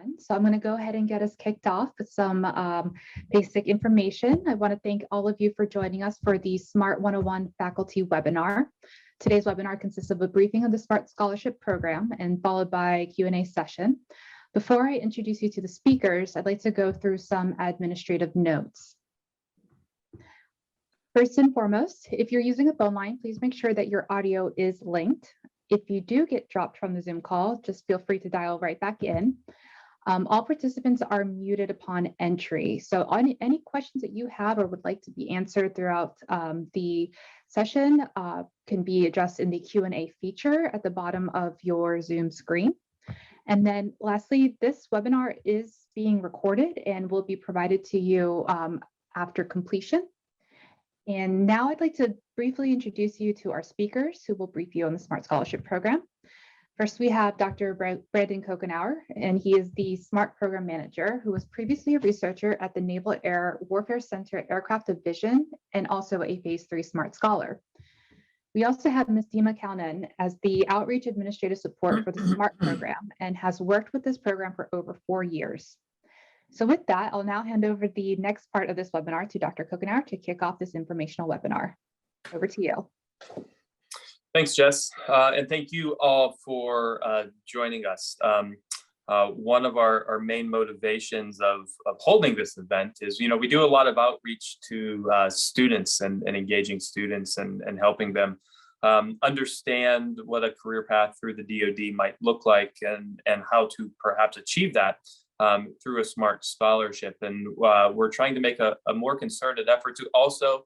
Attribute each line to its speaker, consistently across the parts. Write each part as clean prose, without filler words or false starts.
Speaker 1: everyone. So I'm going to go ahead and get us kicked off with some basic information. I want to thank all of you for joining us for the SMART 101 faculty webinar. Today's webinar consists of a briefing of the SMART Scholarship Program and followed by a Q&A session. Before I introduce you to the speakers, I'd like to go through some administrative notes. First and foremost, if you're using a phone line, please make sure that your audio is linked. If you do get dropped from the Zoom call, just feel free to dial right back in. All participants are muted upon entry. So any questions that you have or would like to be answered throughout the session can be addressed in the Q&A feature at the bottom of your Zoom screen. And then lastly, this webinar is being recorded and will be provided to you after completion. And now I'd like to briefly introduce you to our speakers who will brief you on the SMART Scholarship Program. First, we have Dr. Brandon Kokenauer, and he is the SMART Program Manager who was previously a researcher at the Naval Air Warfare Center Aircraft Division and also a Phase 3 SMART Scholar. We also have Ms. Dima Kaunan as the Outreach Administrative Support for the SMART Program and has worked with this program for over 4 years. So with that, I'll now hand over the next part of this webinar to Dr. Kokenauer to kick off this informational webinar. Over to you.
Speaker 2: Thanks, Jess, and thank you all for joining us. One of our main motivations of holding this event is, we do a lot of outreach to students and engaging students and helping them understand what a career path through the DoD might look like and how to perhaps achieve that through a SMART scholarship. And we're trying to make a more concerted effort to also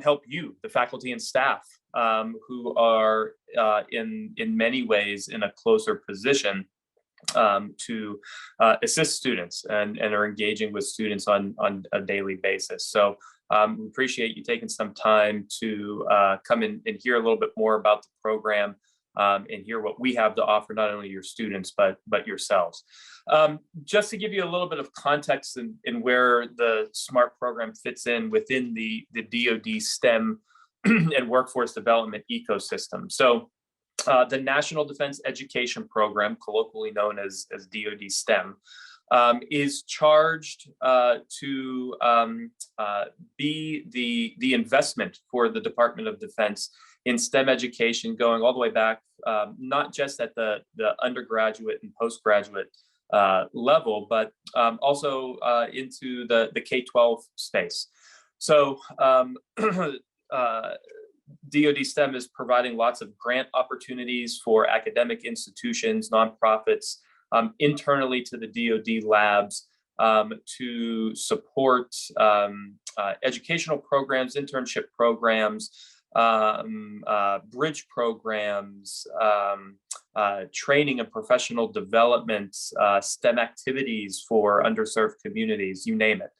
Speaker 2: help you, the faculty and staff, who are in many ways in a closer position to assist students and are engaging with students on a daily basis. So we appreciate you taking some time to come in and hear a little bit more about the program and hear what we have to offer, not only your students, but yourselves. Just to give you a little bit of context in where the SMART program fits in within the DoD STEM and workforce development ecosystem. So the National Defense Education Program, colloquially known as DoD STEM, is charged to be the investment for the Department of Defense in STEM education, going all the way back, not just at the undergraduate and postgraduate level, but also into the K-12 space. So DoD STEM is providing lots of grant opportunities for academic institutions, nonprofits, internally to the DoD labs to support educational programs, internship programs, bridge programs, training and professional development, STEM activities for underserved communities, you name it.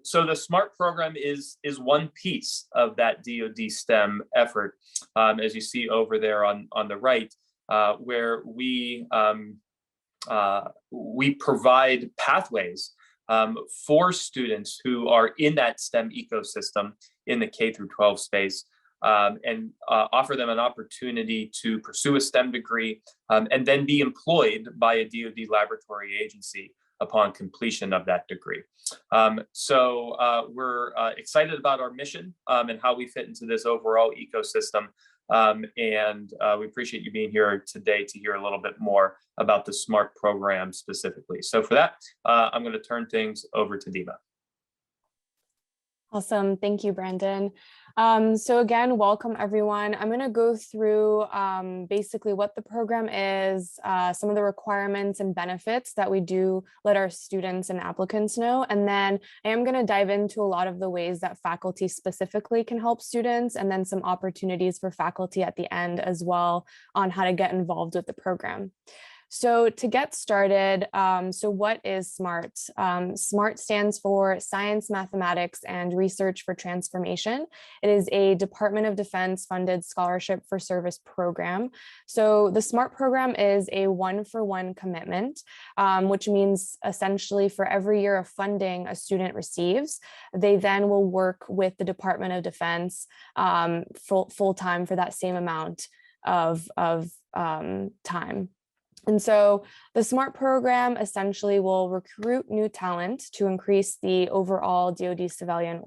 Speaker 2: So the SMART program is one piece of that DoD STEM effort, as you see over there on the right, where we provide pathways for students who are in that STEM ecosystem in the K through 12 space, and offer them an opportunity to pursue a STEM degree and then be employed by a DoD laboratory agency upon completion of that degree. So we're excited about our mission and how we fit into this overall ecosystem. And we appreciate you being here today to hear a little bit more about the SMART program specifically. So for that, I'm going to turn things over to Dima.
Speaker 3: Awesome. Thank you, Brandon. So again, welcome everyone. I'm going to go through basically what the program is, some of the requirements and benefits that we do let our students and applicants know. And then I am going to dive into a lot of the ways that faculty specifically can help students, and then some opportunities for faculty at the end as well on how to get involved with the program. So to get started, so what is SMART? SMART stands for Science, Mathematics, and Research for Transformation. It is a Department of Defense funded scholarship for service program. So the SMART program is a one-for-one commitment, which means essentially for every year of funding a student receives, they then will work with the Department of Defense full time for that same amount of time. And so the SMART program essentially will recruit new talent to increase the overall DoD civilian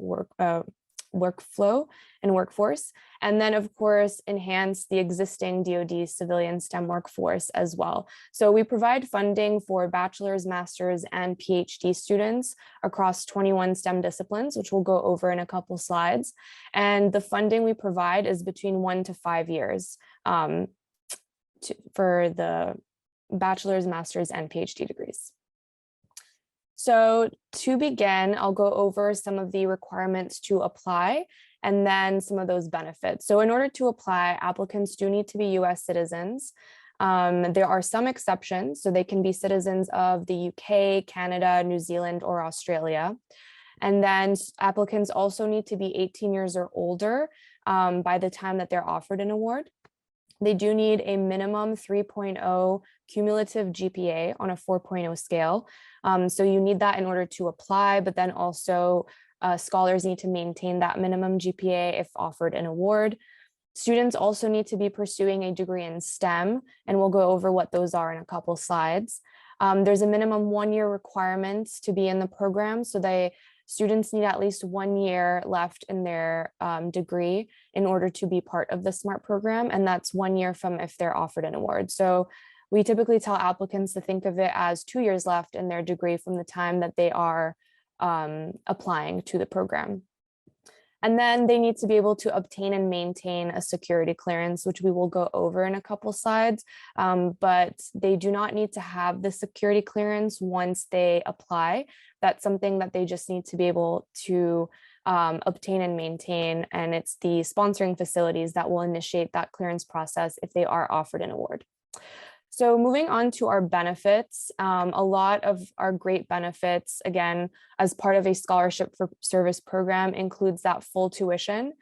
Speaker 3: workflow and workforce. And then, of course, enhance the existing DoD civilian STEM workforce as well. So we provide funding for bachelor's, master's, and PhD students across 21 STEM disciplines, which we'll go over in a couple slides. And the funding we provide is between 1 to 5 years for the bachelor's, master's, and PhD degrees. So to begin, I'll go over some of the requirements to apply and then some of those benefits. So in order to apply, applicants do need to be US citizens. There are some exceptions, so they can be citizens of the UK, Canada, New Zealand, or Australia. And then applicants also need to be 18 years or older by the time that they're offered an award. They do need a minimum 3.0 cumulative GPA on a 4.0 scale. So you need that in order to apply, but then also scholars need to maintain that minimum GPA if offered an award. Students also need to be pursuing a degree in STEM, and we'll go over what those are in a couple slides. There's a minimum 1-year requirement to be in the program, so students need at least 1 year left in their degree in order to be part of the SMART program, and that's 1 year from if they're offered an award. So we typically tell applicants to think of it as 2 years left in their degree from the time that they are applying to the program. And then they need to be able to obtain and maintain a security clearance, which we will go over in a couple slides, but they do not need to have the security clearance once they apply. That's something that they just need to be able to obtain and maintain, and it's the sponsoring facilities that will initiate that clearance process if they are offered an award. So moving on to our benefits, a lot of our great benefits, again, as part of a scholarship for service program, includes that full tuition.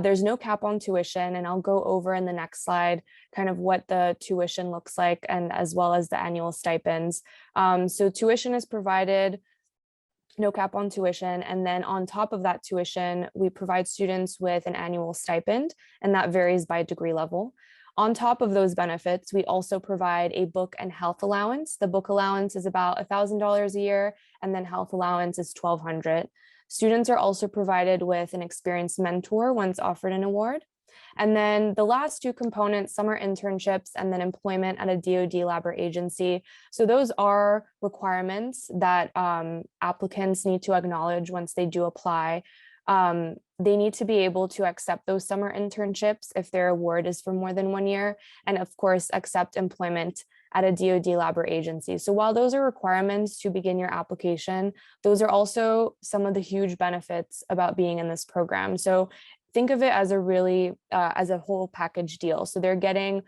Speaker 3: There's no cap on tuition, and I'll go over in the next slide kind of what the tuition looks like, and as well as the annual stipends. So tuition is provided, no cap on tuition, and then on top of that tuition, we provide students with an annual stipend, and that varies by degree level. On top of those benefits, we also provide a book and health allowance. The book allowance is about $1,000 a year, and then health allowance is $1,200. Students are also provided with an experienced mentor once offered an award. And then the last two components, summer internships and then employment at a DoD lab or agency. So those are requirements that applicants need to acknowledge once they do apply. They need to be able to accept those summer internships if their award is for more than 1 year, and of course, accept employment at a DoD lab or agency. So while those are requirements to begin your application, those are also some of the huge benefits about being in this program. So think of it as a really, as a whole package deal. So they're getting,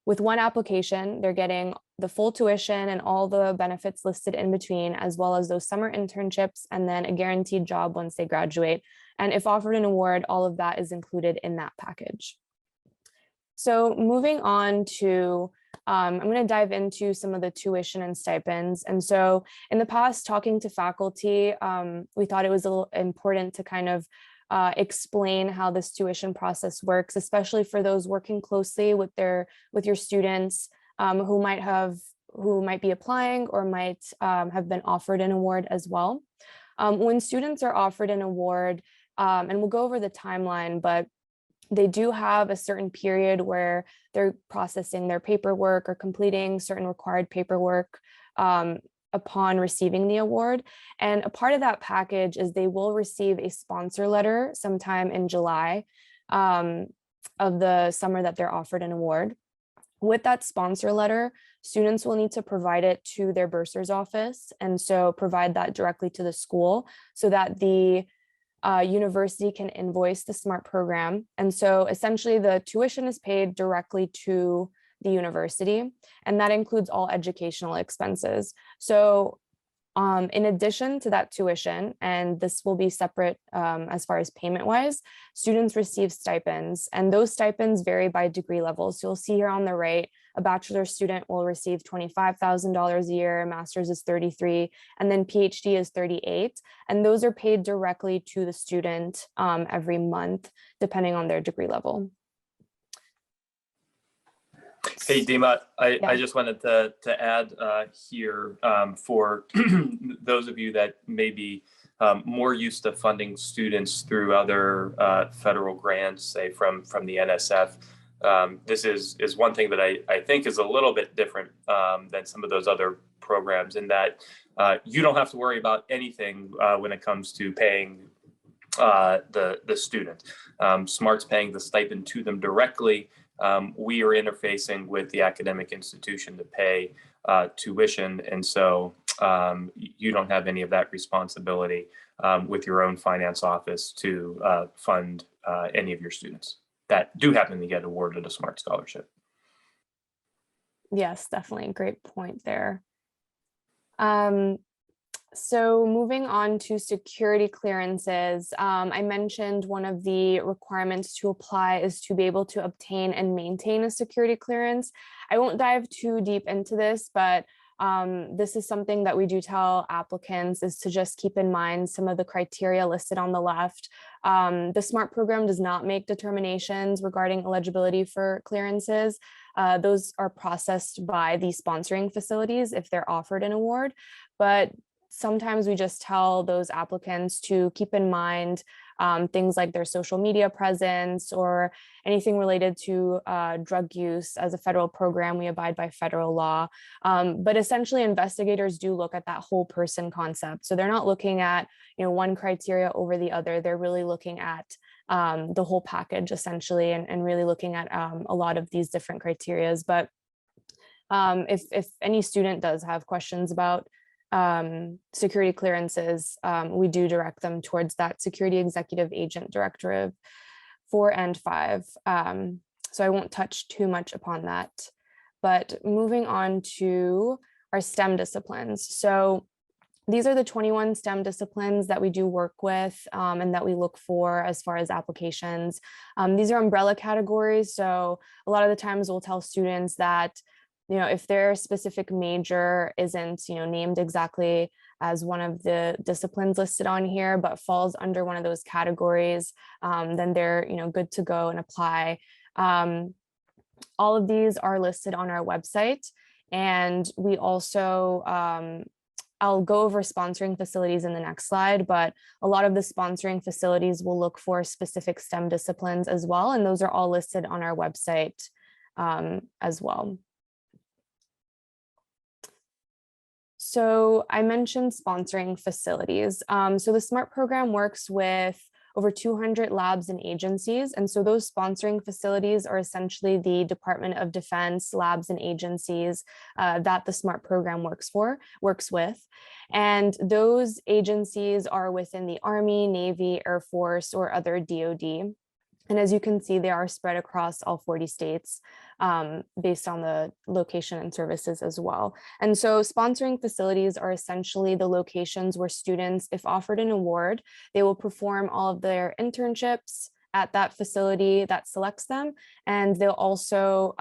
Speaker 3: with one application, they're getting the full tuition and all the benefits listed in between, as well as those summer internships, and then a guaranteed job once they graduate. And if offered an award, all of that is included in that package. So moving on to, I'm going to dive into some of the tuition and stipends. And so in the past, talking to faculty, we thought it was a little important to kind of explain how this tuition process works, especially for those working closely with your students who might be applying or might have been offered an award as well. When students are offered an award, and we'll go over the timeline, but they do have a certain period where they're processing their paperwork or completing certain required paperwork upon receiving the award. And a part of that package is they will receive a sponsor letter sometime in July of the summer that they're offered an award. With that sponsor letter, students will need to provide it to their bursar's office, and so provide that directly to the school so that the university can invoice the SMART program. And so essentially the tuition is paid directly to the university, and that includes all educational expenses. So in addition to that tuition, and this will be separate as far as payment wise, students receive stipends, and those stipends vary by degree level. So you'll see here on the right, a bachelor's student will receive $25,000 a year, master's is 33, and then PhD is 38. And those are paid directly to the student every month, depending on their degree level.
Speaker 2: Hey, Dima, I
Speaker 3: Yeah.
Speaker 2: just wanted to add here for those of you that may be more used to funding students through other federal grants, say from the NSF. This is one thing that I think is a little bit different than some of those other programs, in that you don't have to worry about anything when it comes to paying the student. SMART's paying the stipend to them directly. We are interfacing with the academic institution to pay tuition, and so you don't have any of that responsibility with your own finance office to fund any of your students that do happen to get awarded a SMART scholarship.
Speaker 3: Yes, definitely. Great point there. So moving on to security clearances, I mentioned one of the requirements to apply is to be able to obtain and maintain a security clearance. I won't dive too deep into this, but this is something that we do tell applicants, is to just keep in mind some of the criteria listed on the left. The SMART program does not make determinations regarding eligibility for clearances. Those are processed by the sponsoring facilities if they're offered an award, but sometimes we just tell those applicants to keep in mind things like their social media presence or anything related to drug use. As a federal program, we abide by federal law. But essentially, investigators do look at that whole person concept. So they're not looking at one criteria over the other. They're really looking at the whole package, essentially, and really looking at a lot of these different criterias. But if any student does have questions about security clearances, we do direct them towards that Security Executive Agent Directive 4 and 5. So I won't touch too much upon that, but moving on to our STEM disciplines. So these are the 21 STEM disciplines that we do work with and that we look for as far as applications. These are umbrella categories. So a lot of the times we'll tell students that if their specific major isn't, named exactly as one of the disciplines listed on here, but falls under one of those categories, then they're, good to go and apply. All of these are listed on our website. And we also, I'll go over sponsoring facilities in the next slide, but a lot of the sponsoring facilities will look for specific STEM disciplines as well. And those are all listed on our website as well. So I mentioned sponsoring facilities. So the SMART program works with over 200 labs and agencies. And so those sponsoring facilities are essentially the Department of Defense labs and agencies that the SMART program works with. And those agencies are within the Army, Navy, Air Force, or other DoD. And as you can see, they are spread across all 40 states based on the location and services as well. And so sponsoring facilities are essentially the locations where students, if offered an award, they will perform all of their internships at that facility that selects them. And they'll also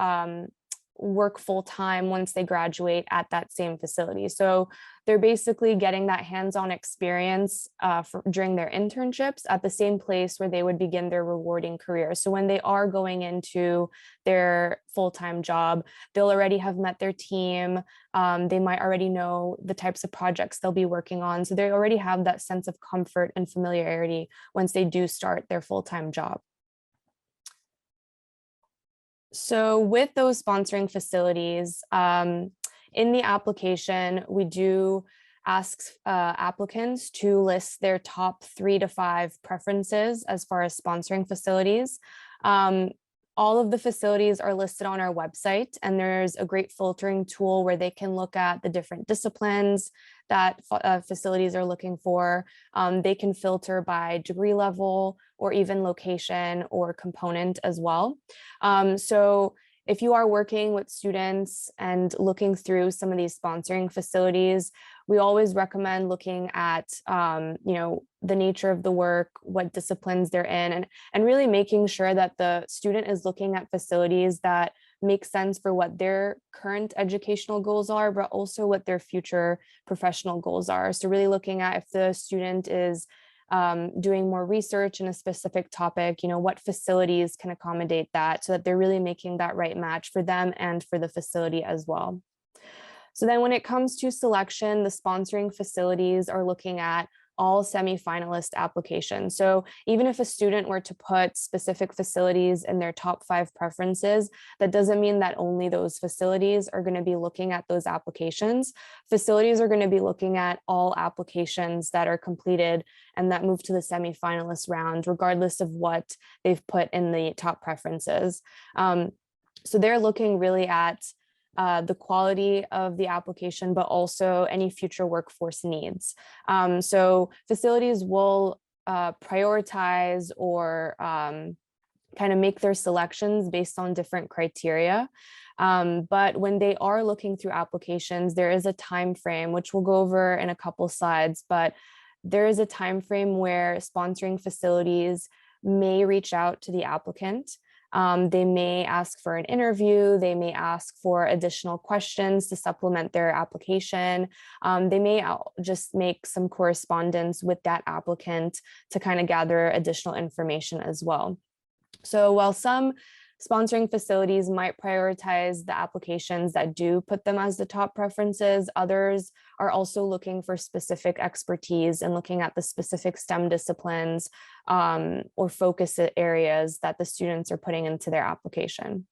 Speaker 3: work full-time once they graduate at that same facility. So they're basically getting that hands-on experience during their internships at the same place where they would begin their rewarding career. So when they are going into their full-time job, they'll already have met their team. They might already know the types of projects they'll be working on. So they already have that sense of comfort and familiarity once they do start their full-time job. So with those sponsoring facilities, in the application, we do ask applicants to list their top 3 to 5 preferences as far as sponsoring facilities. All of the facilities are listed on our website, and there's a great filtering tool where they can look at the different disciplines that facilities are looking for. They can filter by degree level or even location or component as well. So if you are working with students and looking through some of these sponsoring facilities, we always recommend looking at, the nature of the work, what disciplines they're in, and really making sure that the student is looking at facilities that make sense for what their current educational goals are, but also what their future professional goals are. So really looking at if the student is doing more research in a specific topic, what facilities can accommodate that, so that they're really making that right match for them and for the facility as well. So then when it comes to selection, the sponsoring facilities are looking at all semi-finalist applications. So even if a student were to put specific facilities in their top 5 preferences, that doesn't mean that only those facilities are going to be looking at those applications. Facilities are going to be looking at all applications that are completed and that move to the semi-finalist round, regardless of what they've put in the top preferences. So they're looking really at the quality of the application, but also any future workforce needs. So facilities will prioritize or kind of make their selections based on different criteria. But when they are looking through applications, there is a time frame, which we'll go over in a couple slides, but there is a time frame where sponsoring facilities may reach out to the applicant. They may ask for an interview, they may ask for additional questions to supplement their application. They may just make some correspondence with that applicant to kind of gather additional information as well. So while some sponsoring facilities might prioritize the applications that do put them as the top preferences, others are also looking for specific expertise and looking at the specific STEM disciplines or focus areas that the students are putting into their application.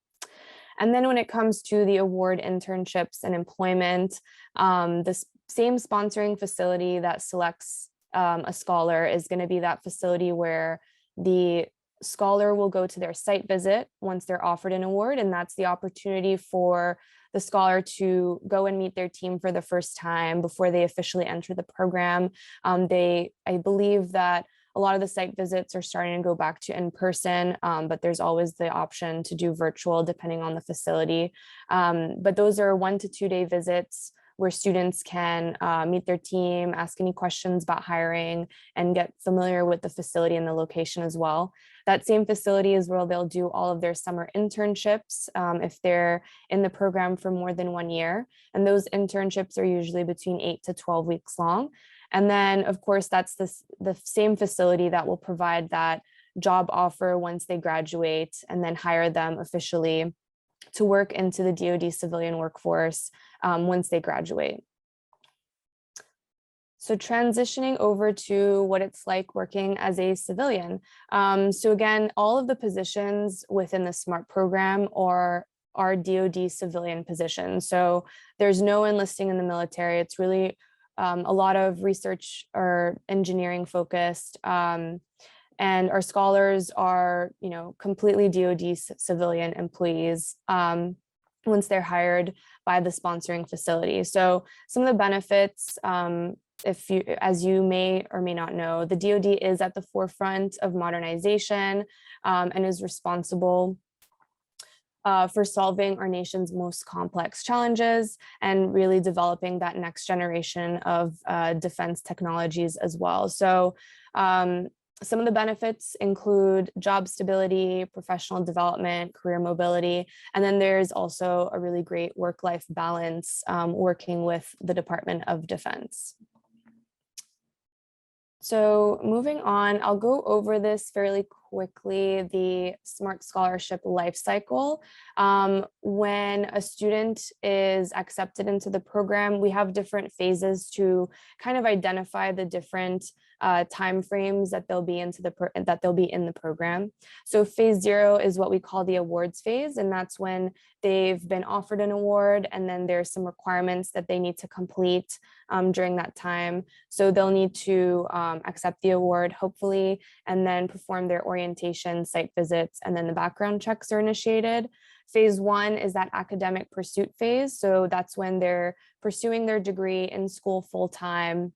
Speaker 3: And then when it comes to the award internships and employment, the same sponsoring facility that selects a scholar is going to be that facility where the scholar will go to their site visit once they're offered an award, and that's the opportunity for the scholar to go and meet their team for the first time before they officially enter the program. I believe that a lot of the site visits are starting to go back to in person, but there's always the option to do virtual depending on the facility. But those are 1 to 2 day visits where students can meet their team, ask any questions about hiring, and get familiar with the facility and the location as well. That same facility is where they'll do all of their summer internships if they're in the program for more than 1 year. And those internships are usually between 8 to 12 weeks long. And then, of course, that's the same facility that will provide that job offer once they graduate and then hire them officially to work into the DoD civilian workforce once they graduate. So transitioning over to what it's like working as a civilian. So again, all of the positions within the SMART program are DoD civilian positions. So there's no enlisting in the military. It's really a lot of research or engineering focused. And our scholars are, completely DoD civilian employees once they're hired by the sponsoring facility. So some of the benefits, as you may or may not know, the DoD is at the forefront of modernization and is responsible for solving our nation's most complex challenges and really developing that next generation of defense technologies as well. So some of the benefits include job stability, professional development, career mobility, and then there's also a really great work-life balance working with the Department of Defense. So moving on, I'll go over this fairly quickly, the SMART Scholarship lifecycle. When a student is accepted into the program, we have different phases to kind of identify the different timeframes that they'll be in the program. So phase 0 is what we call the awards phase, and that's when they've been offered an award, and then there's some requirements that they need to complete during that time. So they'll need to accept the award, hopefully, and then perform their orientation, site visits, and then the background checks are initiated. Phase 1 is that academic pursuit phase. So that's when they're pursuing their degree in school full-time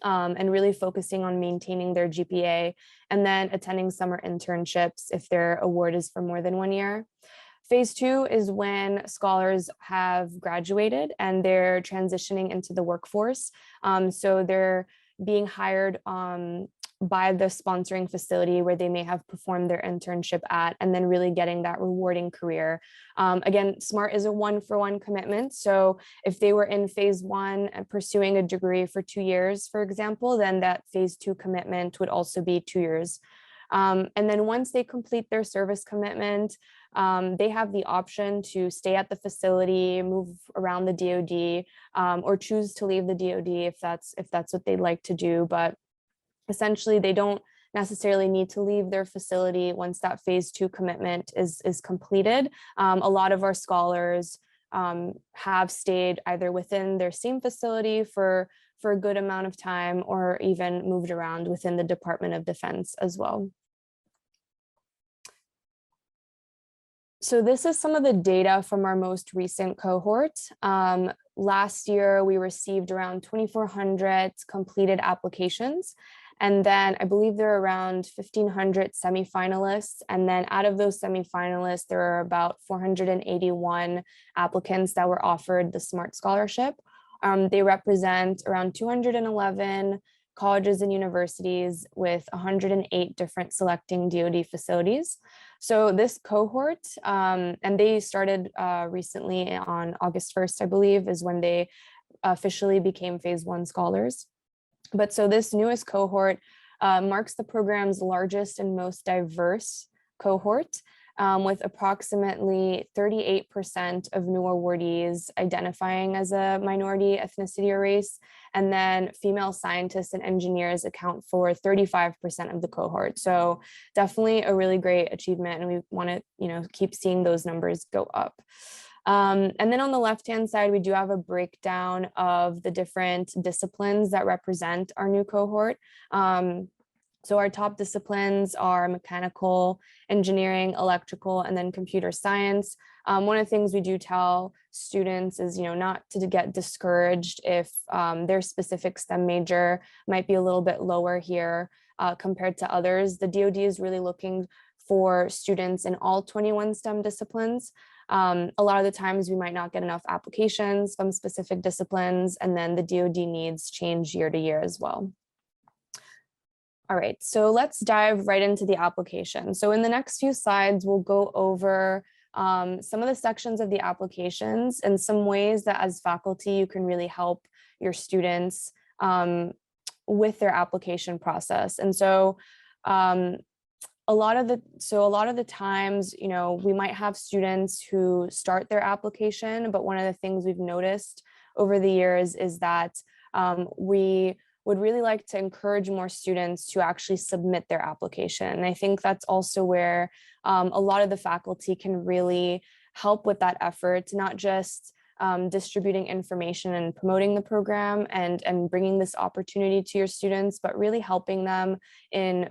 Speaker 3: and really focusing on maintaining their GPA, and then attending summer internships if their award is for more than 1 year. Phase 2 is when scholars have graduated and they're transitioning into the workforce. So they're being hired by the sponsoring facility where they may have performed their internship at, and then really getting that rewarding career. Again, SMART is a 1-for-1 commitment. So if they were in phase 1 and pursuing a degree for 2 years, for example, then that phase 2 commitment would also be 2 years. And then once they complete their service commitment, they have the option to stay at the facility, move around the DoD, or choose to leave the DoD if that's what they'd like to do. But essentially, they don't necessarily need to leave their facility once that phase 2 commitment is completed. A lot of our scholars have stayed either within their same facility for a good amount of time, or even moved around within the Department of Defense as well. So this is some of the data from our most recent cohort. Last year, we received around 2,400 completed applications. And then I believe there are around 1,500 semifinalists. And then out of those semifinalists, there are about 481 applicants that were offered the SMART scholarship. They represent around 211 colleges and universities with 108 different selecting DoD facilities. So this cohort, and they started recently on August 1st, I believe, is when they officially became phase 1 scholars. But so this newest cohort marks the program's largest and most diverse cohort, with approximately 38% of new awardees identifying as a minority, ethnicity, or race. And then female scientists and engineers account for 35% of the cohort. So definitely a really great achievement, and we want to, keep seeing those numbers go up. And then on the left-hand side, we do have a breakdown of the different disciplines that represent our new cohort. So our top disciplines are mechanical, engineering, electrical, and then computer science. One of the things we do tell students is, not to get discouraged if their specific STEM major might be a little bit lower here compared to others. The DoD is really looking for students in all 21 STEM disciplines. A lot of the times we might not get enough applications from specific disciplines, and then the DoD needs change year to year as well. All right, so let's dive right into the application. So in the next few slides, we'll go over some of the sections of the applications and some ways that as faculty you can really help your students with their application process. And so a lot of the times, we might have students who start their application, but one of the things we've noticed over the years is that we would really like to encourage more students to actually submit their application. And I think that's also where a lot of the faculty can really help with that effort, not just distributing information and promoting the program and bringing this opportunity to your students, but really helping them in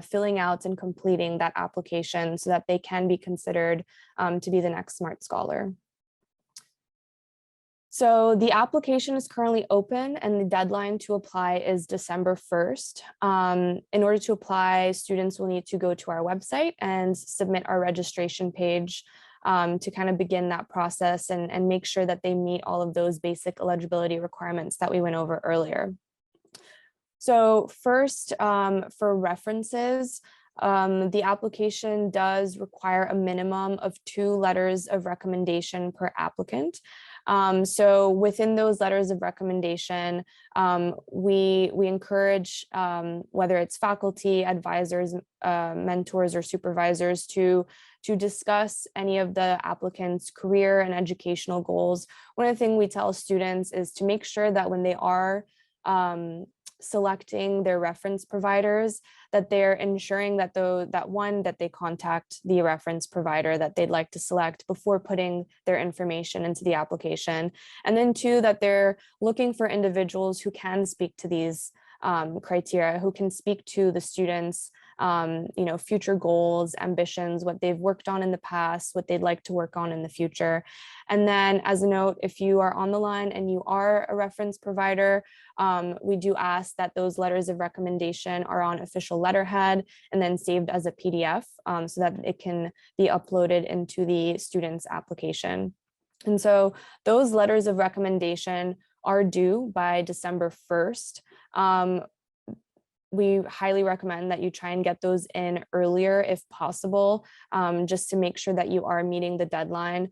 Speaker 3: filling out and completing that application so that they can be considered to be the next SMART Scholar. So the application is currently open, and the deadline to apply is December 1st. In order to apply, students will need to go to our website and submit our registration page to kind of begin that process and make sure that they meet all of those basic eligibility requirements that we went over earlier. So first, for references, the application does require a minimum of 2 letters of recommendation per applicant. So within those letters of recommendation, we encourage, whether it's faculty, advisors, mentors, or supervisors to discuss any of the applicant's career and educational goals. One of the things we tell students is to make sure that when they are selecting their reference providers, that they're ensuring that that they contact the reference provider that they'd like to select before putting their information into the application. And then 2, that they're looking for individuals who can speak to these criteria, who can speak to the students' future goals, ambitions, what they've worked on in the past, what they'd like to work on in the future. And then as a note, if you are on the line and you are a reference provider, we do ask that those letters of recommendation are on official letterhead and then saved as a PDF so that it can be uploaded into the student's application. And so those letters of recommendation are due by December 1st. we highly recommend that you try and get those in earlier if possible, just to make sure that you are meeting the deadline.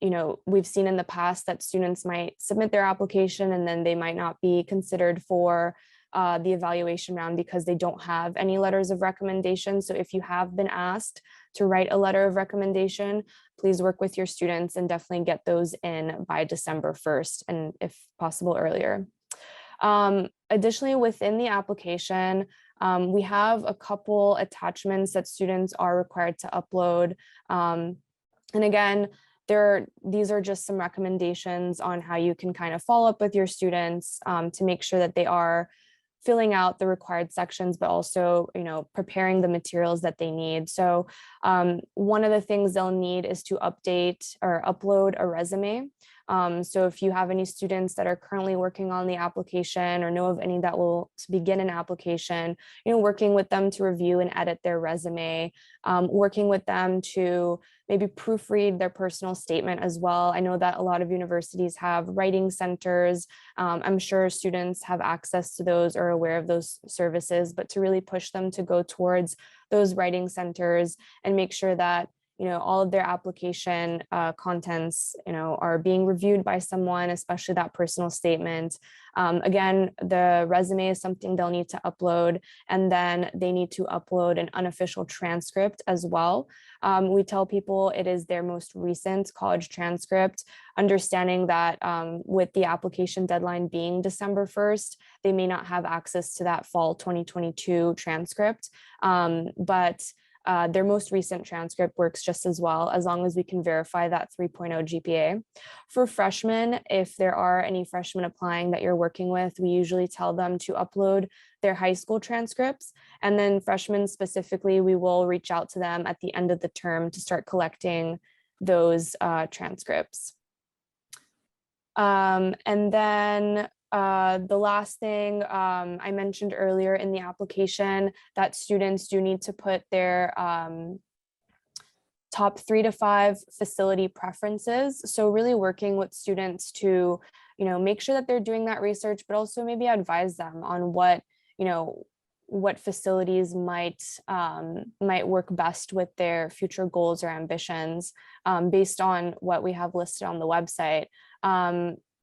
Speaker 3: You know, we've seen in the past that students might submit their application and then they might not be considered for the evaluation round because they don't have any letters of recommendation. So if you have been asked to write a letter of recommendation, please work with your students and definitely get those in by December 1st, and if possible earlier. Additionally, within the application, we have a couple attachments that students are required to upload. And again, these are just some recommendations on how you can kind of follow up with your students to make sure that they are filling out the required sections, but also, you know, preparing the materials that they need. So one of the things they'll need is to update or upload a resume. So if you have any students that are currently working on the application or know of any that will begin an application, you know, working with them to review and edit their resume, working with them to maybe proofread their personal statement as well. I know that a lot of universities have writing centers. I'm sure students have access to those or are aware of those services, but to really push them to go towards those writing centers and make sure that, you know, all of their application contents, you know, are being reviewed by someone, especially that personal statement. Again, the resume is something they'll need to upload, and then they need to upload an unofficial transcript as well. We tell people it is their most recent college transcript, understanding that with the application deadline being December 1st, they may not have access to that fall 2022 transcript, but their most recent transcript works just as well, as long as we can verify that 3.0 GPA. For freshmen, if there are any freshmen applying that you're working with, we usually tell them to upload their high school transcripts. And then freshmen specifically, we will reach out to them at the end of the term to start collecting those transcripts. And then the last thing I mentioned earlier in the application, that students do need to put their top 3 to 5 facility preferences. So really working with students to, you know, make sure that they're doing that research, but also maybe advise them on what, you know, what facilities might work best with their future goals or ambitions based on what we have listed on the website.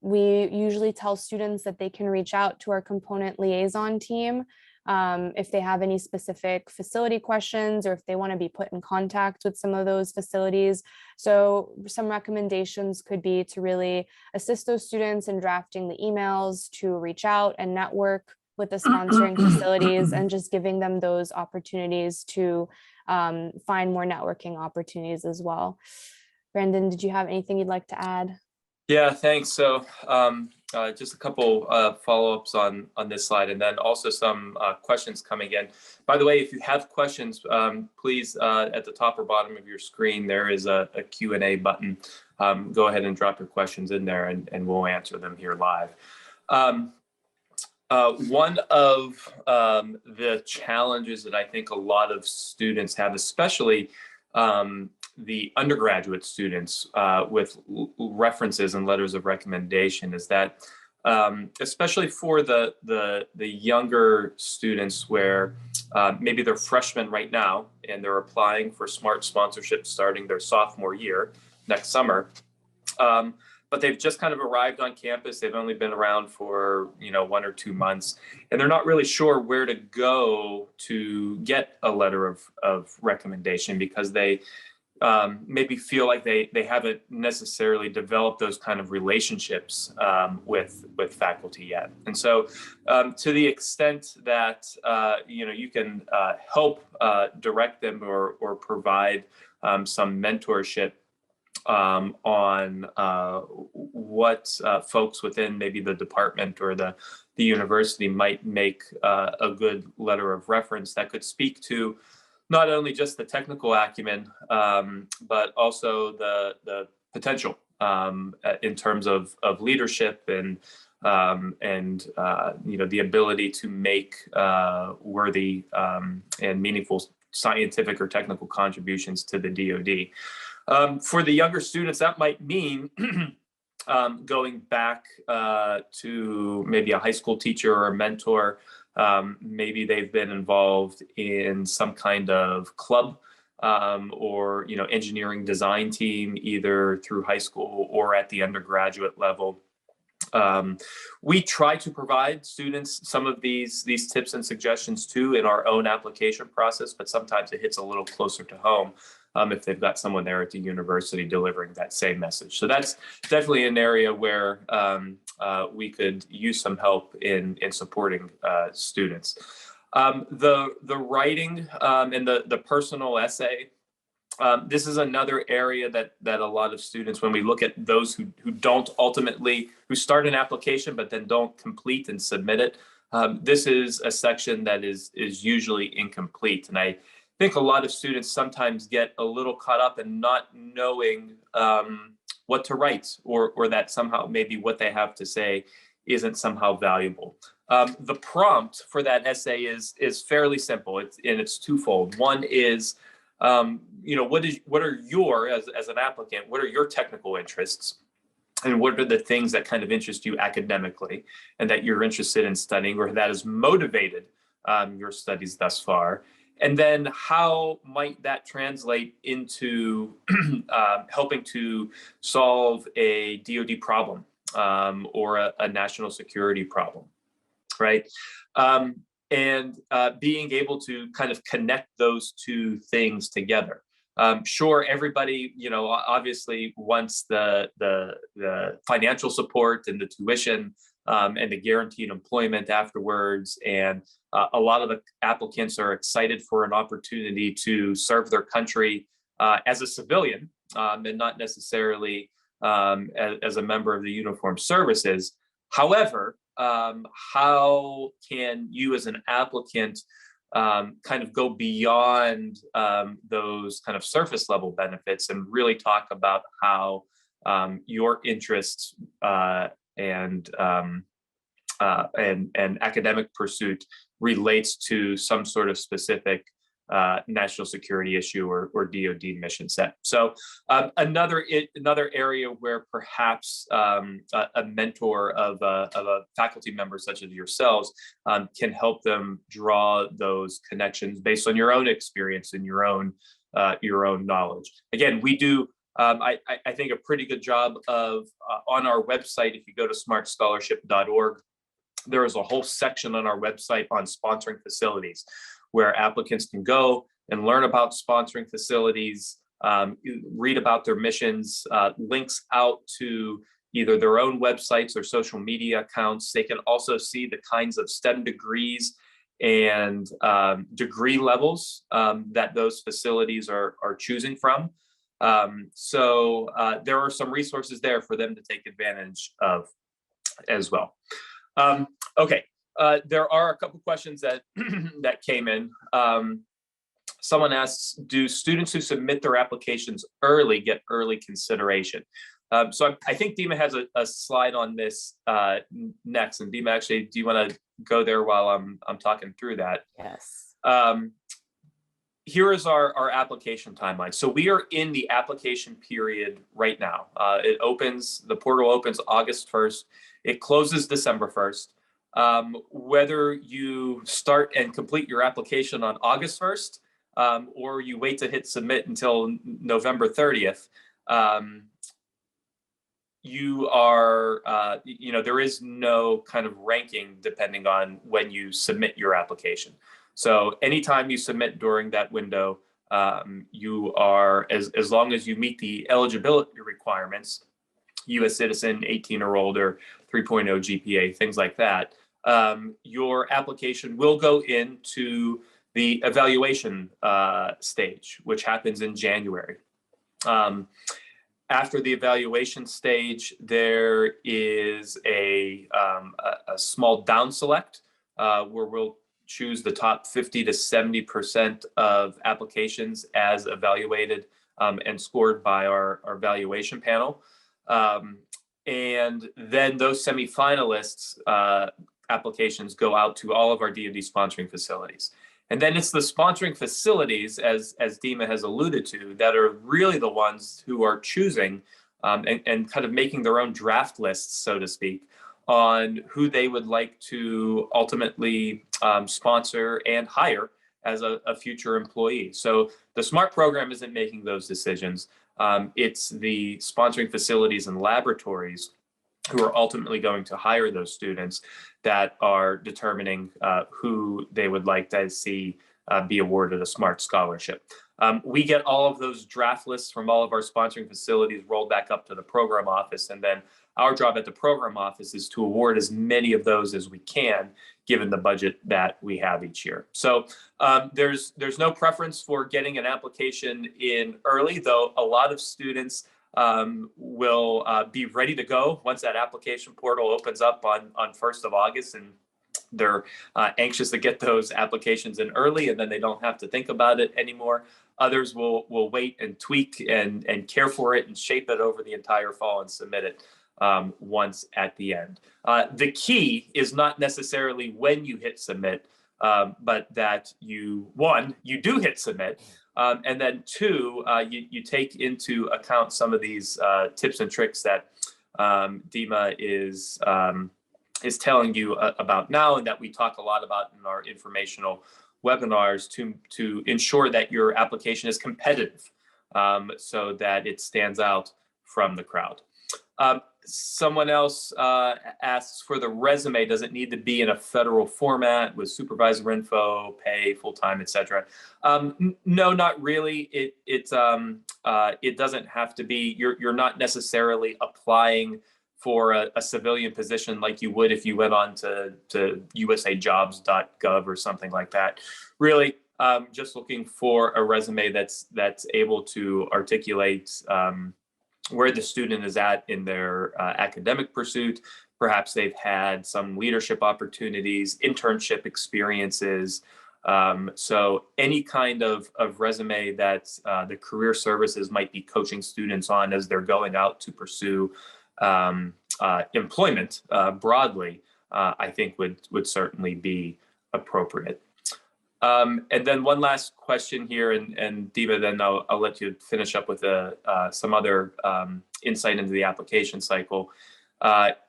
Speaker 3: We usually tell students that they can reach out to our component liaison team if they have any specific facility questions or if they want to be put in contact with some of those facilities. So some recommendations could be to really assist those students in drafting the emails, to reach out and network with the sponsoring facilities, and just giving them those opportunities to find more networking opportunities as well. Brandon, did you have anything you'd like to add?
Speaker 2: Yeah, thanks. So just a couple follow-ups on this slide, and then also some questions coming in. By the way, if you have questions, please, at the top or bottom of your screen, there is a Q&A button. Go ahead and drop your questions in there, and we'll answer them here live. One of the challenges that I think a lot of students have, especially the undergraduate students with references and letters of recommendation, is that especially for the younger students where maybe they're freshmen right now and they're applying for SMART sponsorship starting their sophomore year next summer, but they've just kind of arrived on campus. They've only been around for 1 or 2 months, and they're not really sure where to go to get a letter of recommendation because they maybe feel like they haven't necessarily developed those kind of relationships with faculty yet. And so to the extent that you can help direct them or provide some mentorship on what folks within maybe the department or the university might make a good letter of reference that could speak to not only just the technical acumen, but also the potential in terms of leadership and the ability to make worthy and meaningful scientific or technical contributions to the DoD. For the younger students, that might mean going back to maybe a high school teacher or a mentor Maybe they've been involved in some kind of club or engineering design team, either through high school or at the undergraduate level. We try to provide students some of these tips and suggestions too in our own application process, but sometimes it hits a little closer to home if they've got someone there at the university delivering that same message. So that's definitely an area where we could use some help in supporting students. The writing and the personal essay. This is another area that a lot of students, when we look at those who don't ultimately, who start an application but then don't complete and submit it, this is a section that is usually incomplete. And I think a lot of students sometimes get a little caught up in not knowing what to write, or that somehow maybe what they have to say isn't somehow valuable. The prompt for that essay is fairly simple. It's twofold. One is, what are your, as an applicant, what are your technical interests? And what are the things that kind of interest you academically and that you're interested in studying, or that has motivated your studies thus far? And then how might that translate into helping to solve a DoD problem or a national security problem, right? And being able to kind of connect those two things together. Sure, everybody, obviously wants the financial support and the tuition and the guaranteed employment afterwards. And a lot of the applicants are excited for an opportunity to serve their country as a civilian and not necessarily as a member of the uniformed services. However, how can you as an applicant kind of go beyond those kind of surface level benefits and really talk about how your interests and academic pursuit relates to some sort of specific national security issue or DoD mission set. So another area where perhaps a mentor of a faculty member such as yourselves can help them draw those connections based on your own experience and your own knowledge. Again, we do I think a pretty good job of on our website. If you go to smartscholarship.org, there is a whole section on our website on sponsoring facilities, where applicants can go and learn about sponsoring facilities, read about their missions, links out to either their own websites or social media accounts. They can also see the kinds of STEM degrees and degree levels that those facilities are choosing from. So there are some resources there for them to take advantage of as well. Okay. There are a couple questions that that came in. Someone asks, do students who submit their applications early get early consideration? So I think Dima has a slide on this next. And Dima, actually, do you want to go there while I'm talking through that?
Speaker 3: Yes.
Speaker 2: Here is our application timeline. So we are in the application period right now. The portal opens August 1st. It closes December 1st. Whether you start and complete your application on August 1st, or you wait to hit submit until November 30th, you are, there is no kind of ranking depending on when you submit your application. So anytime you submit during that window, you are, as long as you meet the eligibility requirements, U.S. citizen, 18 or older, 3.0 GPA, things like that, your application will go into the evaluation stage, which happens in January. After the evaluation stage, there is a small down select where we'll choose the top 50 to 70% of applications as evaluated and scored by our evaluation panel. And then those semifinalists applications go out to all of our DoD sponsoring facilities. And then it's the sponsoring facilities, as Dima has alluded to, that are really the ones who are choosing and kind of making their own draft lists, so to speak, on who they would like to ultimately sponsor and hire as a future employee. So the SMART program isn't making those decisions. It's the sponsoring facilities and laboratories who are ultimately going to hire those students that are determining who they would like to see be awarded a SMART scholarship. We get all of those draft lists from all of our sponsoring facilities rolled back up to the program office, and then our job at the program office is to award as many of those as we can, given the budget that we have each year. So there's no preference for getting an application in early, though a lot of students will be ready to go once that application portal opens up on 1st of August, and they're anxious to get those applications in early, and then they don't have to think about it anymore. Others will wait and tweak and care for it and shape it over the entire fall and submit it once at the end. The key is not necessarily when you hit submit, but that you do hit submit, and then two, you take into account some of these tips and tricks that Dima is telling you about now, and that we talk a lot about in our informational webinars to ensure that your application is competitive, so that it stands out from the crowd. Someone else asks, for the resume, does it need to be in a federal format with supervisor info, pay, full-time, etc.? No, not really. It doesn't have to be. You're not necessarily applying for a civilian position like you would if you went on to usajobs.gov or something like that. Really, just looking for a resume that's able to articulate where the student is at in their academic pursuit. Perhaps they've had some leadership opportunities, internship experiences. So any kind of resume that the career services might be coaching students on as they're going out to pursue employment broadly, I think would certainly be appropriate. And then one last question here, and Diva, then I'll let you finish up with some other insight into the application cycle.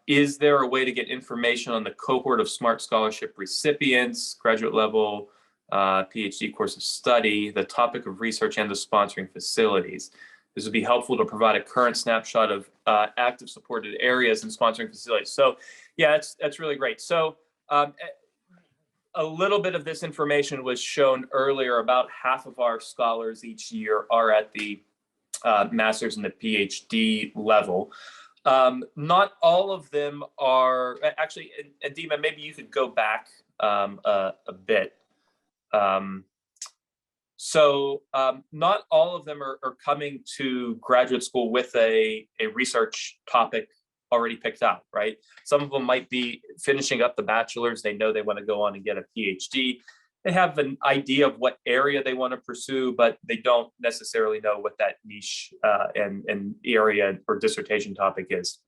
Speaker 2: Is there a way to get information on the cohort of SMART scholarship recipients, graduate level, PhD course of study, the topic of research, and the sponsoring facilities? This would be helpful to provide a current snapshot of active supported areas and sponsoring facilities. So yeah, that's really great. So a little bit of this information was shown earlier. About half of our scholars each year are at the master's and the PhD level. Not all of them are, actually, and Dima, maybe you could go back a bit. So not all of them are coming to graduate school with a research topic already picked out, right? Some of them might be finishing up the bachelor's. They know they want to go on and get a PhD. They have an idea of what area they want to pursue, but they don't necessarily know what that niche and area or dissertation topic is.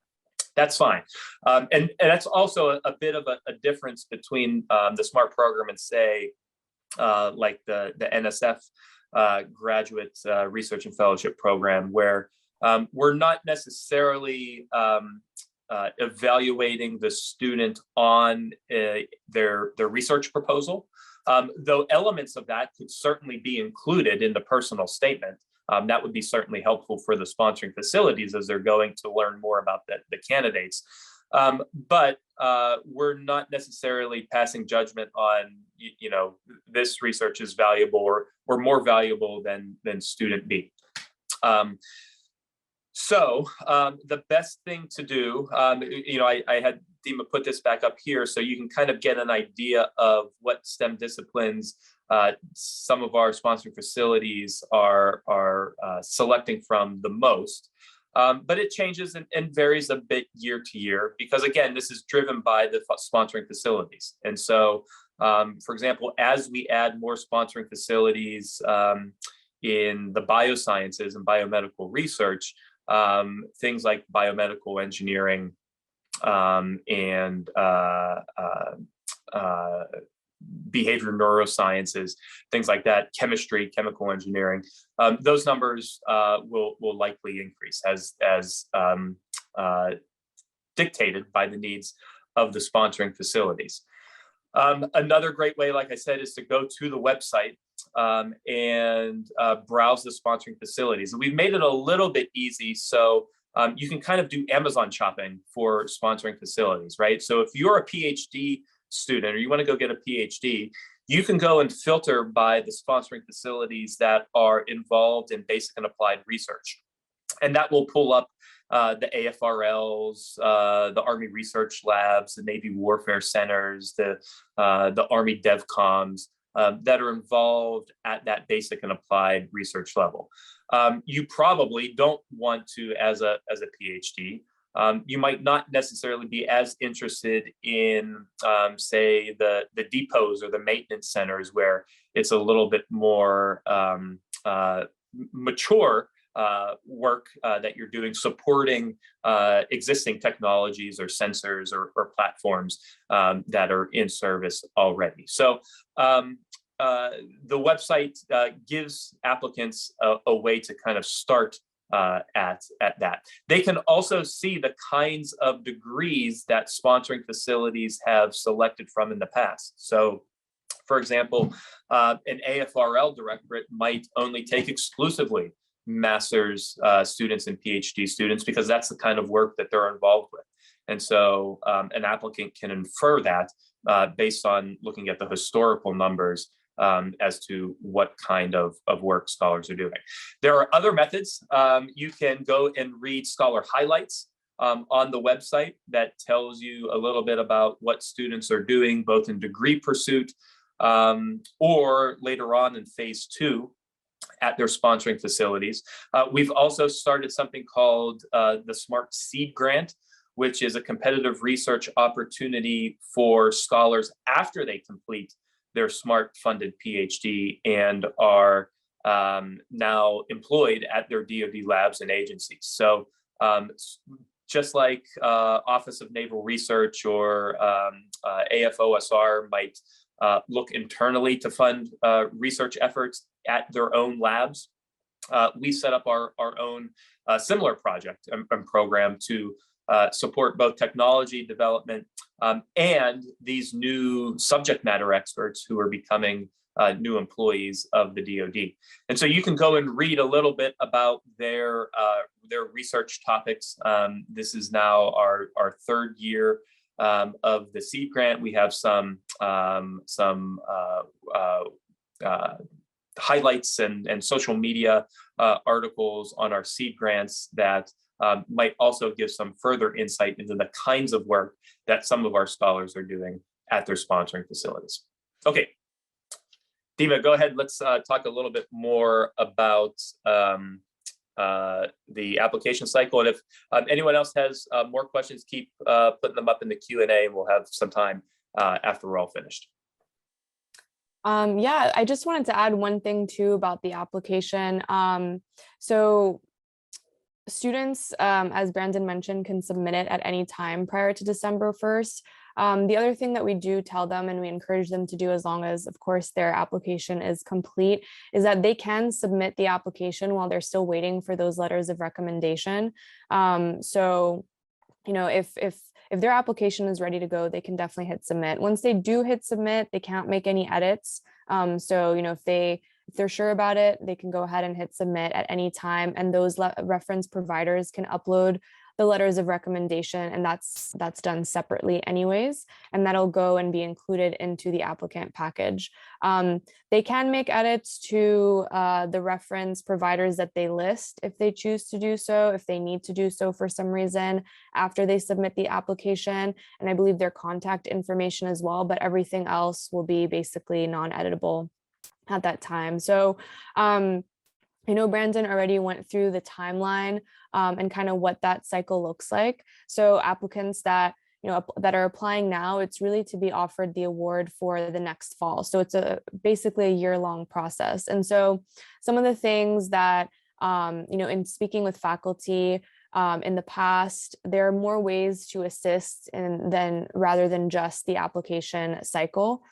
Speaker 2: That's fine. And that's also a bit of a difference between the SMART program and, say, like the NSF graduate research and fellowship program, where we're not necessarily evaluating the student on their research proposal, though elements of that could certainly be included in the personal statement. That would be certainly helpful for the sponsoring facilities as they're going to learn more about the candidates. But we're not necessarily passing judgment on, this research is valuable or more valuable than student B. So the best thing to do, I had Dima put this back up here so you can kind of get an idea of what STEM disciplines some of our sponsoring facilities are selecting from the most. But it changes and varies a bit year to year because, again, this is driven by the sponsoring facilities. And so, for example, as we add more sponsoring facilities in the biosciences and biomedical research, things like biomedical engineering and behavior neurosciences, things like that, chemistry, chemical engineering, those numbers will likely increase as dictated by the needs of the sponsoring facilities. Another great way, like I said, is to go to the website and browse the sponsoring facilities. And we've made it a little bit easy, so you can kind of do Amazon shopping for sponsoring facilities, right? So if you're a PhD student or you want to go get a PhD, you can go and filter by the sponsoring facilities that are involved in basic and applied research. And that will pull up the AFRLs, the Army Research Labs, the Navy Warfare Centers, the Army DevComs that are involved at that basic and applied research level. You probably don't want to, as a PhD, you might not necessarily be as interested in, say, the depots or the maintenance centers where it's a little bit more mature work that you're doing, supporting existing technologies or sensors or platforms that are in service already. So the website gives applicants a way to kind of start at that. They can also see the kinds of degrees that sponsoring facilities have selected from in the past. So, for example, an AFRL directorate might only take exclusively master's students and PhD students because that's the kind of work that they're involved with. And so an applicant can infer that based on looking at the historical numbers as to what kind of work scholars are doing. There are other methods. You can go and read scholar highlights on the website that tells you a little bit about what students are doing, both in degree pursuit or later on in phase 2 at their sponsoring facilities. We've also started something called the Smart Seed Grant, which is a competitive research opportunity for scholars after they complete their SMART funded PhD and are now employed at their DoD labs and agencies. So just like Office of Naval Research or AFOSR might look internally to fund research efforts at their own labs, we set up our own similar project and program to support both technology development and these new subject matter experts who are becoming new employees of the DoD. And so you can go and read a little bit about their research topics. This is now our third year of the seed grant. We have some highlights and social media articles on our seed grants that might also give some further insight into the kinds of work that some of our scholars are doing at their sponsoring facilities. Okay, Dima, go ahead. Let's talk a little bit more about the application cycle. And if anyone else has more questions, keep putting them up in the Q&A and we'll have some time after we're all finished.
Speaker 3: Yeah, I just wanted to add one thing too about the application. So students, as Brandon mentioned, can submit it at any time prior to December 1st. The other thing that we do tell them and we encourage them to do, as long as, of course, their application is complete, is that they can submit the application while they're still waiting for those letters of recommendation. So, you know, if their application is ready to go, they can definitely hit submit. Once they do hit submit, they can't make any edits. So, you know, if they're sure about it, they can go ahead and hit submit at any time. And those reference providers can upload the letters of recommendation, and that's done separately anyways, and that'll go and be included into the applicant package. They can make edits to the reference providers that they list if they choose to do so, if they need to do so for some reason after they submit the application, and I believe their contact information as well, but everything else will be basically non-editable at that time. So I know Brandon already went through the timeline and kind of what that cycle looks like. So applicants that are applying now, it's really to be offered the award for the next fall. So it's basically a year-long process. And so some of the things that in speaking with faculty in the past, there are more ways to assist rather than just the application cycle.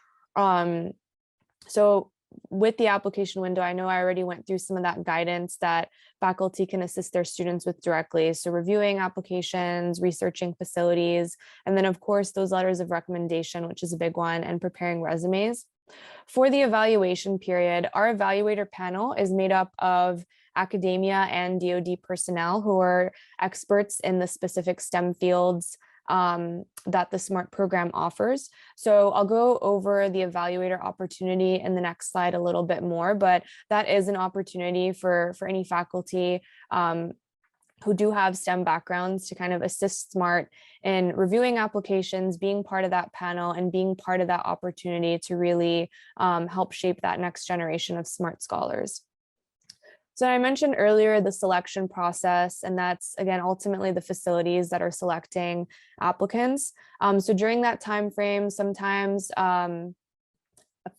Speaker 3: So with the application window, I know I already went through some of that guidance that faculty can assist their students with directly. So reviewing applications, researching facilities, and then of course those letters of recommendation, which is a big one, and preparing resumes. For the evaluation period, our evaluator panel is made up of academia and DoD personnel who are experts in the specific STEM fields that the SMART program offers. So I'll go over the evaluator opportunity in the next slide a little bit more, but that is an opportunity for any faculty who do have STEM backgrounds to kind of assist SMART in reviewing applications, being part of that panel, and being part of that opportunity to really help shape that next generation of SMART scholars. So I mentioned earlier the selection process, and that's, again, ultimately the facilities that are selecting applicants. So during that time frame, sometimes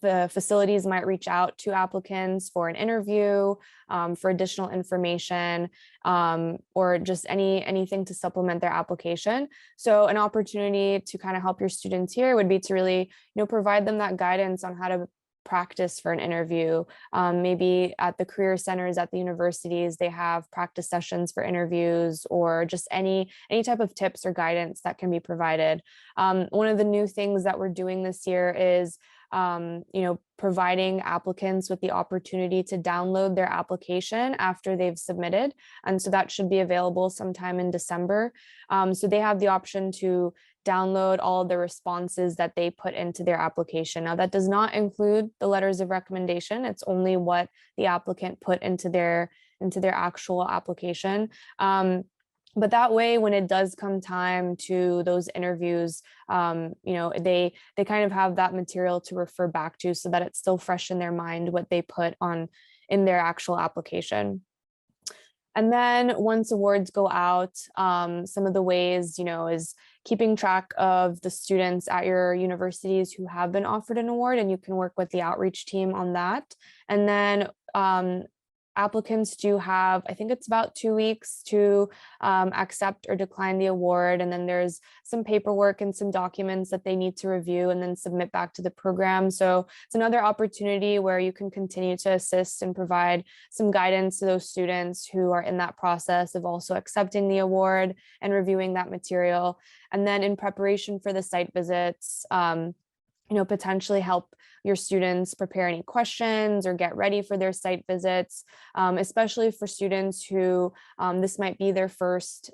Speaker 3: the facilities might reach out to applicants for an interview, for additional information, or just anything to supplement their application. So an opportunity to kind of help your students here would be to really, provide them that guidance on how to practice for an interview. Maybe at the career centers at the universities, they have practice sessions for interviews, or just any type of tips or guidance that can be provided. One of the new things that we're doing this year is providing applicants with the opportunity to download their application after they've submitted. And so that should be available sometime in December. So they have the option to download all of the responses that they put into their application. Now, that does not include the letters of recommendation. It's only what the applicant put into their actual application. But that way, when it does come time to those interviews, they kind of have that material to refer back to, so that it's still fresh in their mind what they put in their actual application. And then once awards go out, some of the ways, is keeping track of the students at your universities who have been offered an award, and you can work with the outreach team on that. And then applicants do have, I think it's about 2 weeks to accept or decline the award. And then there's some paperwork and some documents that they need to review and then submit back to the program. So it's another opportunity where you can continue to assist and provide some guidance to those students who are in that process of also accepting the award and reviewing that material. And then in preparation for the site visits, potentially help your students prepare any questions or get ready for their site visits, especially for students who this might be their first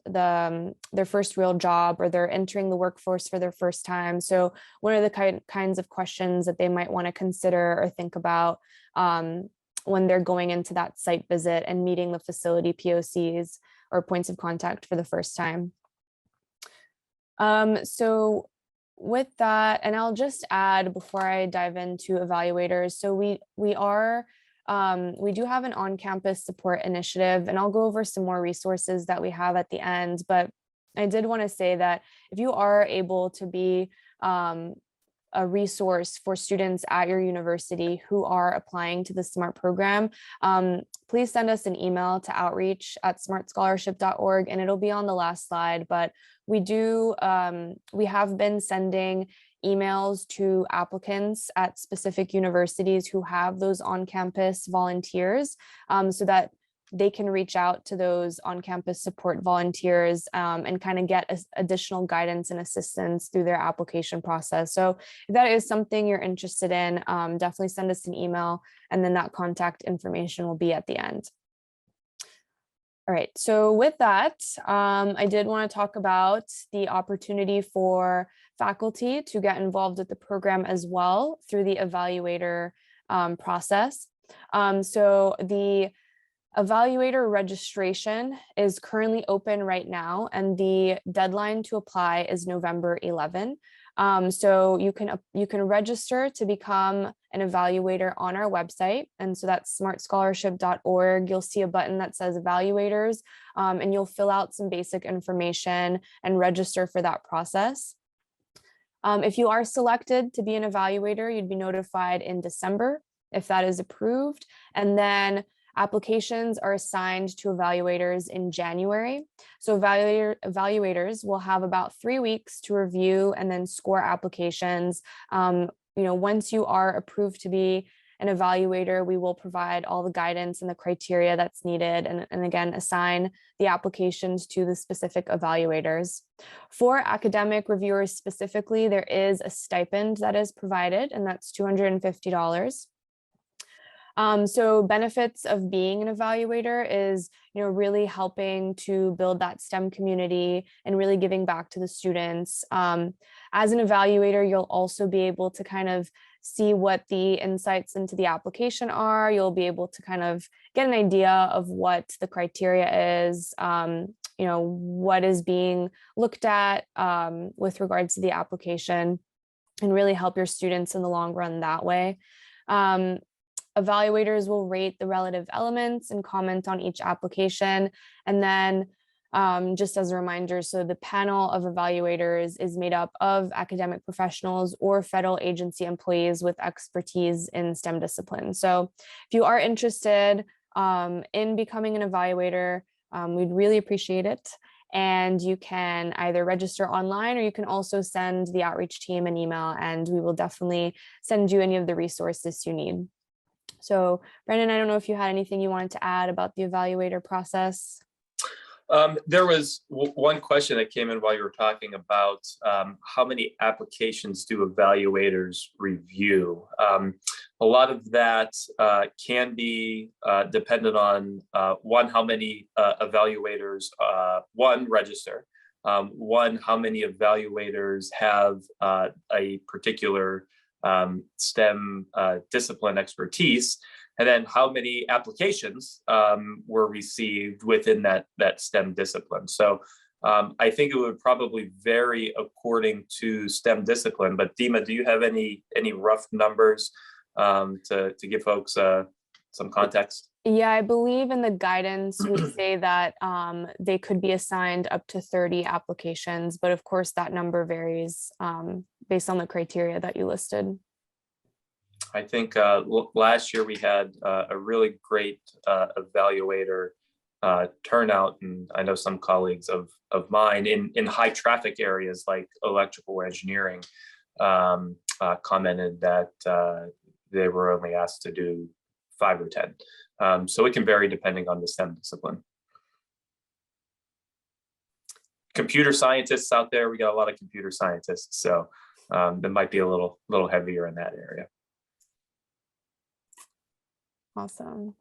Speaker 3: real job, or they're entering the workforce for their first time. So what are the kinds of questions that they might want to consider or think about when they're going into that site visit and meeting the facility POCs or points of contact for the first time? So with that, and I'll just add before I dive into evaluators, so we do have an on-campus support initiative, and I'll go over some more resources that we have at the end. But I did want to say that if you are able to be a resource for students at your university who are applying to the SMART program, please send us an email to outreach@smartscholarship.org, and it'll be on the last slide. But we have been sending emails to applicants at specific universities who have those on-campus volunteers, so that they can reach out to those on-campus support volunteers and kind of get additional guidance and assistance through their application process. So if that is something you're interested in, definitely send us an email, and then that contact information will be at the end. All right, so with that, I did want to talk about the opportunity for faculty to get involved with the program as well through the evaluator process. So the evaluator registration is currently open right now, and the deadline to apply is November 11. So you can register to become an evaluator on our website. And so that's smartscholarship.org. You'll see a button that says evaluators, and you'll fill out some basic information and register for that process. If you are selected to be an evaluator, you'd be notified in December if that is approved. And then applications are assigned to evaluators in January. So evaluators will have about 3 weeks to review and then score applications. Once you are approved to be an evaluator, we will provide all the guidance and the criteria that's needed, and again, assign the applications to the specific evaluators. For academic reviewers specifically, there is a stipend that is provided, and that's $250. So benefits of being an evaluator is, really helping to build that STEM community and really giving back to the students. As an evaluator, you'll also be able to kind of see what the insights into the application are. You'll be able to kind of get an idea of what the criteria is, what is being looked at with regards to the application, and really help your students in the long run that way. Evaluators will rate the relative elements and comment on each application. And then just as a reminder, so the panel of evaluators is made up of academic professionals or federal agency employees with expertise in STEM disciplines. So if you are interested in becoming an evaluator, we'd really appreciate it. And you can either register online, or you can also send the outreach team an email, and we will definitely send you any of the resources you need. So Brendan, I don't know if you had anything you wanted to add about the evaluator process.
Speaker 2: There was one question that came in while you were talking about how many applications do evaluators review. A lot of that can be dependent on one, how many evaluators register, one, how many evaluators have a particular STEM discipline expertise, and then how many applications were received within that STEM discipline. So I think it would probably vary according to STEM discipline. But Dima, do you have any rough numbers to give folks some context?
Speaker 3: Yeah, I believe in the guidance we say that they could be assigned up to 30 applications, but of course that number varies based on the criteria that you listed.
Speaker 2: I think last year we had a really great evaluator turnout, and I know some colleagues of mine in high traffic areas like electrical engineering commented that they were only asked to do 5 or 10. So it can vary depending on the STEM discipline. Computer scientists out there, we got a lot of computer scientists, so that might be a little heavier in that area.
Speaker 3: Awesome.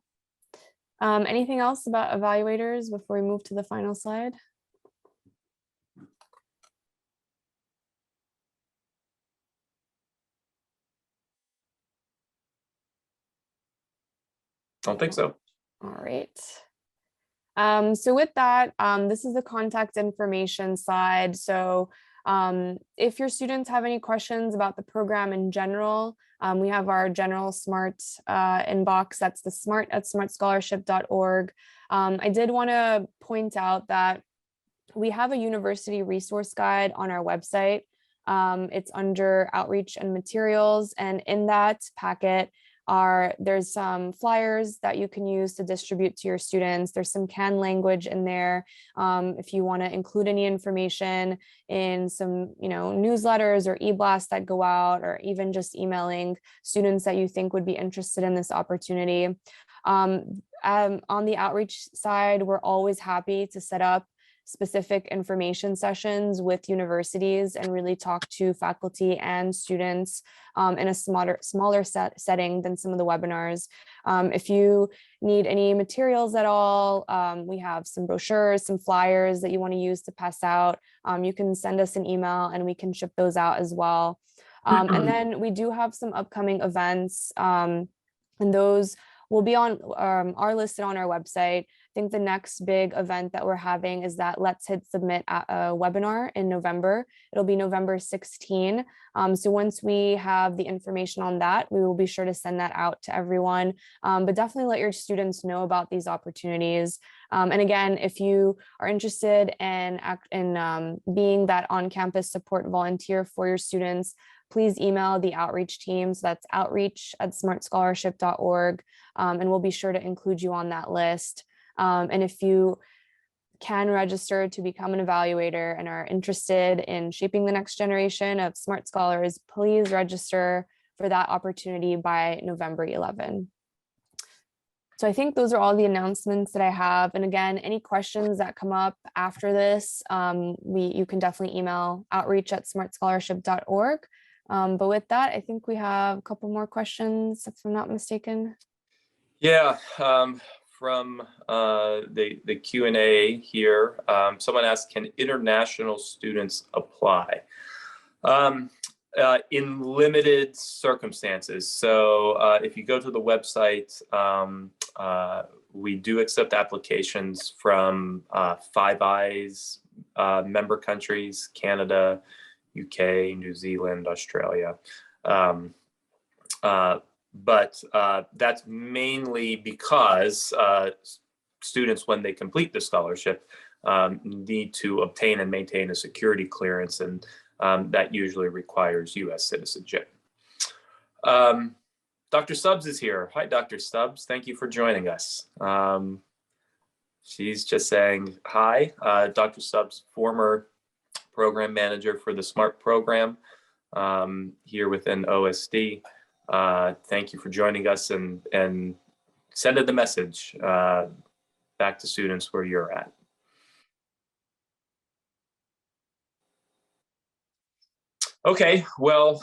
Speaker 3: Anything else about evaluators before we move to the final slide?
Speaker 2: Don't think so.
Speaker 3: All right. So with that, this is the contact information slide. So if your students have any questions about the program in general, we have our general SMART inbox. That's the smart@smartscholarship.org. I did want to point out that we have a university resource guide on our website. It's under outreach and materials, and in that packet there's some flyers that you can use to distribute to your students. There's some canned language in there. If you want to include any information in some, newsletters or e-blasts that go out, or even just emailing students that you think would be interested in this opportunity. On the outreach side, we're always happy to set up specific information sessions with universities and really talk to faculty and students in a smaller setting than some of the webinars. If you need any materials at all, we have some brochures, some flyers that you want to use to pass out. You can send us an email and we can ship those out as well. And then we do have some upcoming events, and those will be are listed on our website. I think the next big event that we're having is that Let's Hit Submit a webinar in November. It'll be November 16. So once we have the information on that, we will be sure to send that out to everyone. But definitely let your students know about these opportunities. And again, if you are interested in being that on-campus support volunteer for your students, please email the outreach team. So that's outreach@smartscholarship.org. And we'll be sure to include you on that list. And if you can register to become an evaluator and are interested in shaping the next generation of smart scholars, please register for that opportunity by November 11. So I think those are all the announcements that I have. And again, any questions that come up after this, you can definitely email outreach@smartscholarship.org. But with that, I think we have a couple more questions, if I'm not mistaken.
Speaker 2: Yeah, from the Q&A here, someone asked, can international students apply? In limited circumstances. So if you go to the website, we do accept applications from Five Eyes member countries, Canada, UK, New Zealand, Australia. But that's mainly because students, when they complete the scholarship, need to obtain and maintain a security clearance, and that usually requires US citizenship. Dr. Stubbs is here. Hi, Dr. Stubbs. Thank you for joining us. She's just saying hi. Dr. Stubbs, former program manager for the SMART program here within OSD. Thank you for joining us, and sending the message back to students where you're at. Okay, well,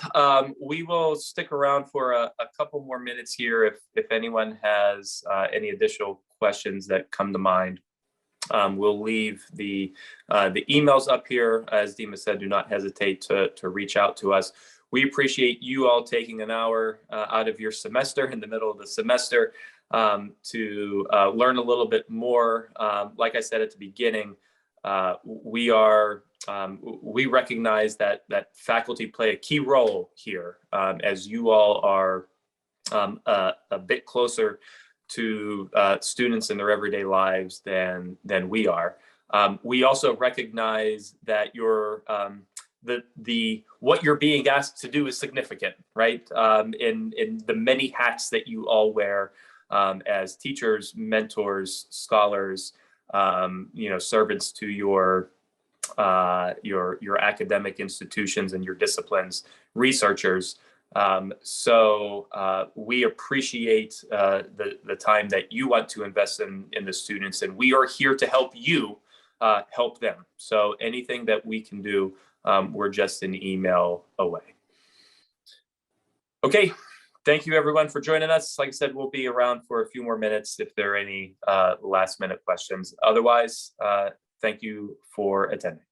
Speaker 2: we will stick around for a couple more minutes here if anyone has any additional questions that come to mind. We'll leave the emails up here. As Dima said, do not hesitate to reach out to us. We appreciate you all taking an hour out of your semester, in the middle of the semester, to learn a little bit more. Like I said at the beginning, we recognize that faculty play a key role here, as you all are a bit closer to students in their everyday lives than we are. We also recognize that what you're being asked to do is significant, right? In the many hats that you all wear as teachers, mentors, scholars, servants to your academic institutions and your disciplines, researchers. So we appreciate the time that you want to invest in the students, and we are here to help you help them. So anything that we can do, we're just an email away. Okay, thank you everyone for joining us. Like I said, we'll be around for a few more minutes if there are any last minute questions. Otherwise, thank you for attending.